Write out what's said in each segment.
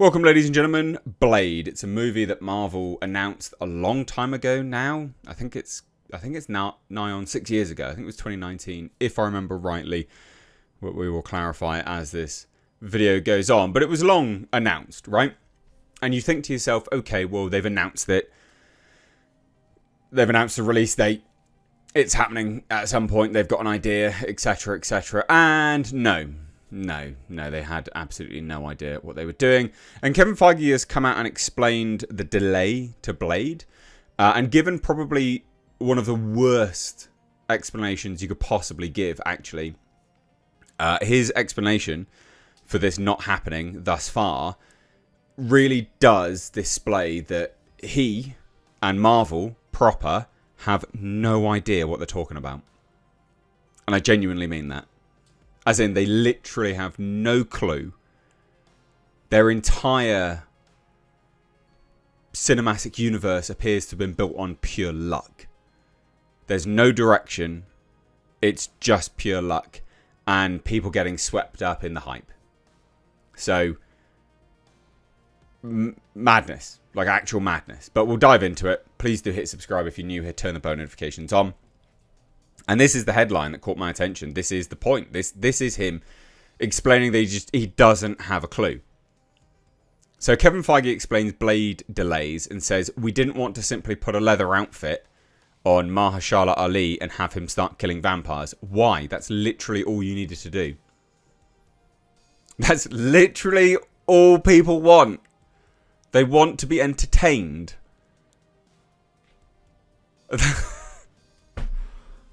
Welcome, ladies and gentlemen. Blade. It's a movie that Marvel announced a long time ago now. I think it's now nigh on 6 years ago. I think it was 2019, if I remember rightly. We will clarify as this video goes on. But it was long announced, right? And you think to yourself, okay, well, they've announced it. They've announced the release date. It's happening at some point. They've got an idea, etc., etc. And no, they had absolutely no idea what they were doing. And Kevin Feige has come out and explained the delay to Blade, and given probably one of the worst explanations you could possibly give, actually. His explanation for this not happening thus far really does display that he and Marvel proper have no idea what they're talking about. And I genuinely mean that. As in, they literally have no clue. Their entire cinematic universe appears to have been built on pure luck. There's no direction. It's just pure luck. And people getting swept up in the hype. So, madness. Like actual madness. But we'll dive into it. Please do hit subscribe if you're new here. Turn the bell notifications on. And this is the headline that caught my attention. This is the point. This is him explaining that he doesn't have a clue. So Kevin Feige explains Blade delays and says, we didn't want to simply put a leather outfit on Mahershala Ali and have him start killing vampires. Why? That's literally all you needed to do. That's literally all people want. They want to be entertained.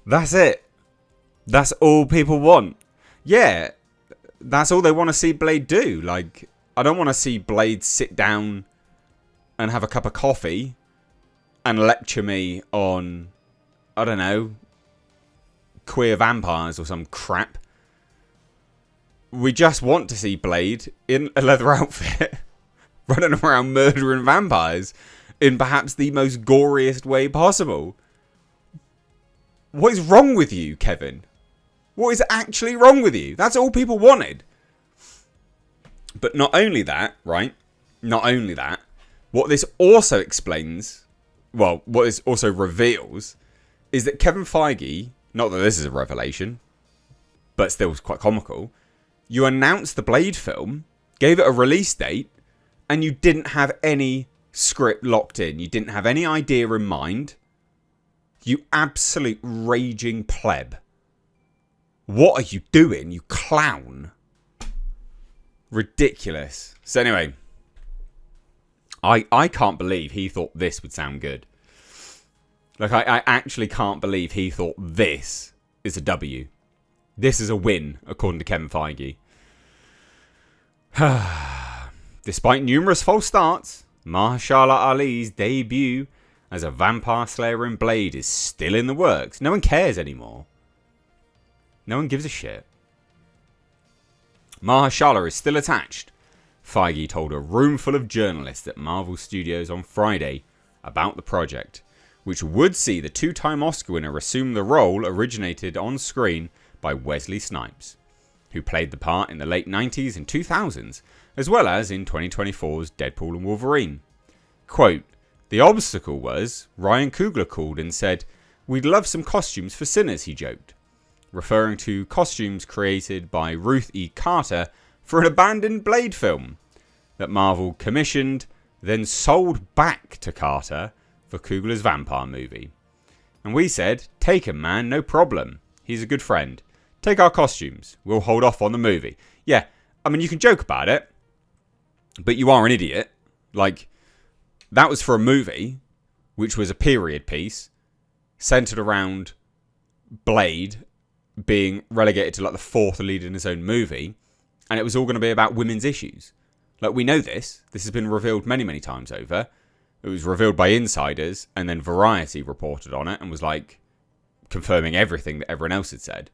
That's it. That's all people want. Yeah, that's all they want to see Blade do. Like, I don't want to see Blade sit down and have a cup of coffee and lecture me on, I don't know, queer vampires or some crap. We just want to see Blade in a leather outfit running around murdering vampires in perhaps the most goriest way possible. What is wrong with you, Kevin? What is actually wrong with you? That's all people wanted. But not only that, right? Not only that, what this also explains, well, what this also reveals, is that Kevin Feige, not that this is a revelation, but still quite comical, you announced the Blade film, gave it a release date, and you didn't have any script locked in. You didn't have any idea in mind. You absolute raging pleb. What are you doing, you clown? Ridiculous. So anyway, I can't believe he thought this would sound good. Like, I actually can't believe he thought this is a W. This is a win, according to Kevin Feige. Despite numerous false starts, Mahershala Ali's debut as a vampire slayer in Blade is still in the works. No one cares anymore. No one gives a shit. Mahershala is still attached, Feige told a room full of journalists at Marvel Studios on Friday about the project, which would see the two-time Oscar winner assume the role originated on screen by Wesley Snipes, who played the part in the late 90s and 2000s, as well as in 2024's Deadpool and Wolverine. Quote, the obstacle was, Ryan Coogler called and said, we'd love some costumes for Sinners, he joked, referring to costumes created by Ruth E. Carter for an abandoned Blade film that Marvel commissioned, then sold back to Carter for Coogler's vampire movie. And we said, take him, man, no problem. He's a good friend. Take our costumes. We'll hold off on the movie. Yeah, I mean, you can joke about it, but you are an idiot. Like, that was for a movie, which was a period piece, centered around Blade being relegated to like the fourth lead in his own movie, and it was all going to be about women's issues. Like, we know this. This has been revealed many, many times over. It was revealed by insiders, and then Variety reported on it and was like confirming everything that everyone else had said.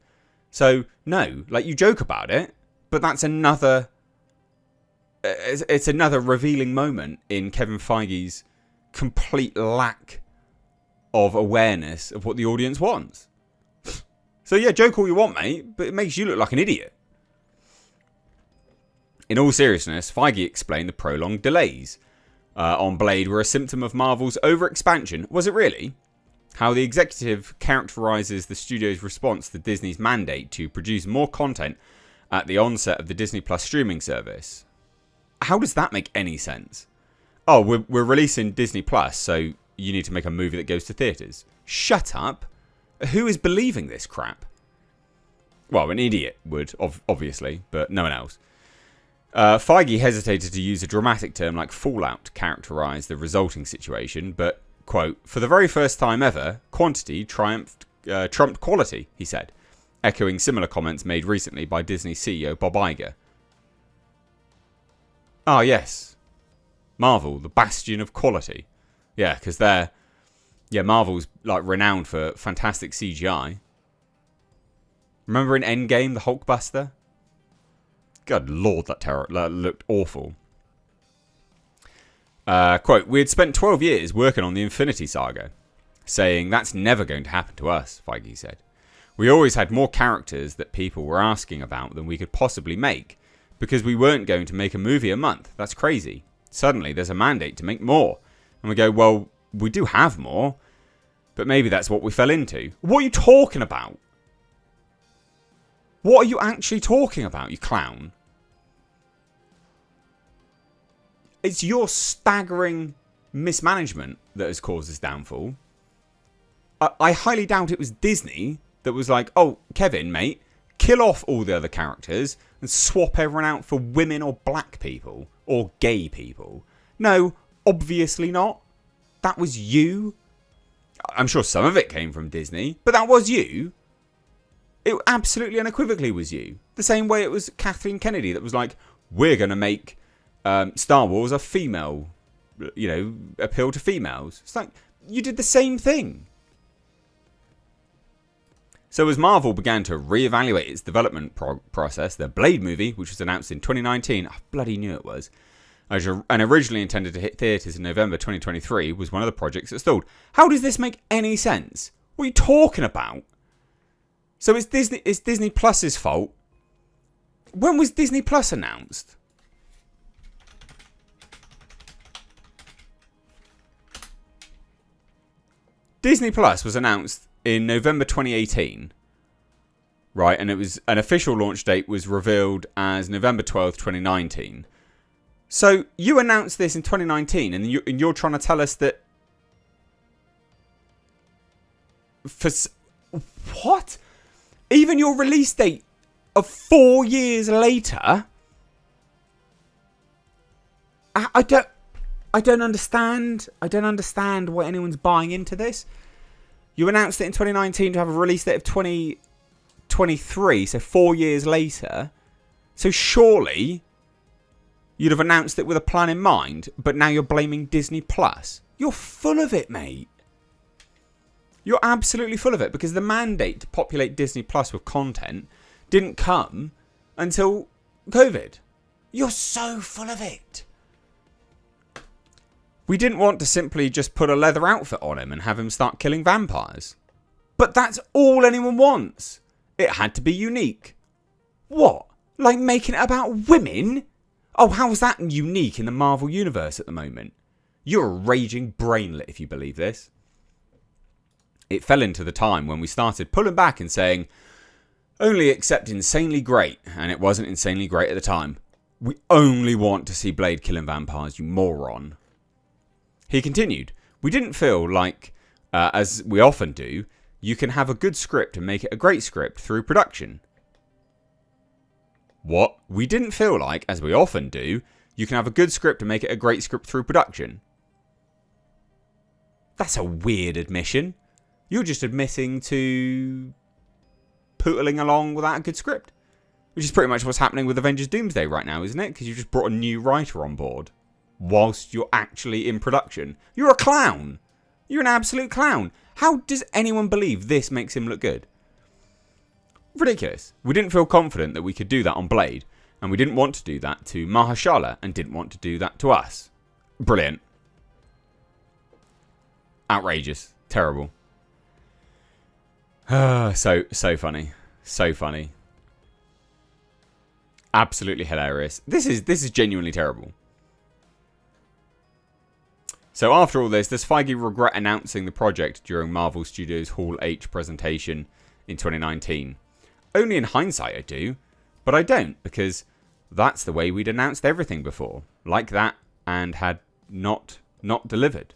So, no, like, you joke about it, but that's another... It's another revealing moment in Kevin Feige's complete lack of awareness of what the audience wants. So yeah, joke all you want, mate, but it makes you look like an idiot. In all seriousness, Feige explained the prolonged delays on Blade were a symptom of Marvel's overexpansion. Was it really? How the executive characterizes the studio's response to Disney's mandate to produce more content at the onset of the Disney Plus streaming service. How does that make any sense? Oh, we're releasing Disney Plus, so you need to make a movie that goes to theatres. Shut up. Who is believing this crap? Well, an idiot would, obviously, but no one else. Feige hesitated to use a dramatic term like fallout to characterise the resulting situation, but, quote, for the very first time ever, quantity trumped quality, he said, echoing similar comments made recently by Disney CEO Bob Iger. Ah, yes. Marvel, the bastion of quality. Yeah, because Marvel's like renowned for fantastic CGI. Remember in Endgame, the Hulkbuster? God lord, that looked awful. Quote, we had spent 12 years working on the Infinity Saga, saying that's never going to happen to us, Feige said. We always had more characters that people were asking about than we could possibly make, because we weren't going to make a movie a month. That's crazy. Suddenly there's a mandate to make more. And we go, well, we do have more, but maybe that's what we fell into. What are you talking about? What are you actually talking about, you clown? It's your staggering mismanagement that has caused this downfall. I highly doubt it was Disney that was like, oh, Kevin, mate, kill off all the other characters and swap everyone out for women or black people or gay people. No, obviously not. That was you. I'm sure some of it came from Disney, but that was you. It absolutely unequivocally was you. The same way it was Kathleen Kennedy that was like, we're going to make Star Wars a female, appeal to females. It's like, you did the same thing. So as Marvel began to reevaluate its development process, the Blade movie, which was announced in 2019, I bloody knew it was, and originally intended to hit theatres in November 2023, was one of the projects that stalled. How does this make any sense? What are you talking about? So it's Disney Plus's fault. When was Disney Plus announced? Disney Plus was announced in November 2018, right? And it was an official launch date was revealed as November 12th, 2019. So you announced this in 2019, and you're trying to tell us that what? Even your release date of 4 years later? I don't understand. I don't understand why anyone's buying into this. You announced it in 2019 to have a release date of 2023, so 4 years later. So surely you'd have announced it with a plan in mind, but now you're blaming Disney Plus. You're full of it, mate. You're absolutely full of it, because the mandate to populate Disney Plus with content didn't come until COVID. You're so full of it. We didn't want to simply just put a leather outfit on him and have him start killing vampires. But that's all anyone wants. It had to be unique. What? Like making it about women? Oh, how's that unique in the Marvel Universe at the moment? You're a raging brainlet if you believe this. It fell into the time when we started pulling back and saying, only accept insanely great, and it wasn't insanely great at the time. We only want to see Blade killing vampires, you moron. He continued, we didn't feel like, as we often do, you can have a good script and make it a great script through production. What? We didn't feel like, as we often do, you can have a good script and make it a great script through production. That's a weird admission. You're just admitting to pootling along without a good script. Which is pretty much what's happening with Avengers Doomsday right now, isn't it? Because you've just brought a new writer on board whilst you're actually in production. You're a clown. You're an absolute clown. How does anyone believe this makes him look good? Ridiculous. We didn't feel confident that we could do that on Blade, and we didn't want to do that to Mahershala, and didn't want to do that to us. Brilliant. Outrageous. Terrible. So funny. So funny. Absolutely hilarious. This is genuinely terrible. So after all this, does Feige regret announcing the project during Marvel Studios' Hall H presentation in 2019? Only in hindsight I do, but I don't, because that's the way we'd announced everything before. Like that, and had not delivered.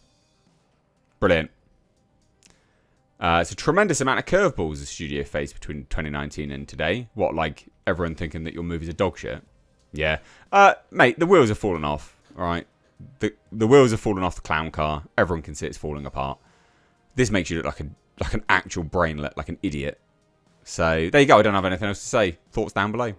Brilliant. It's a tremendous amount of curveballs the studio faced between 2019 and today. What, like everyone thinking that your movie's a dog shit? Yeah. Mate, the wheels are falling off, alright? The wheels are falling off the clown car. Everyone can see it's falling apart. This makes you look like an actual brainlet, like an idiot. So, there you go. I don't have anything else to say. Thoughts down below.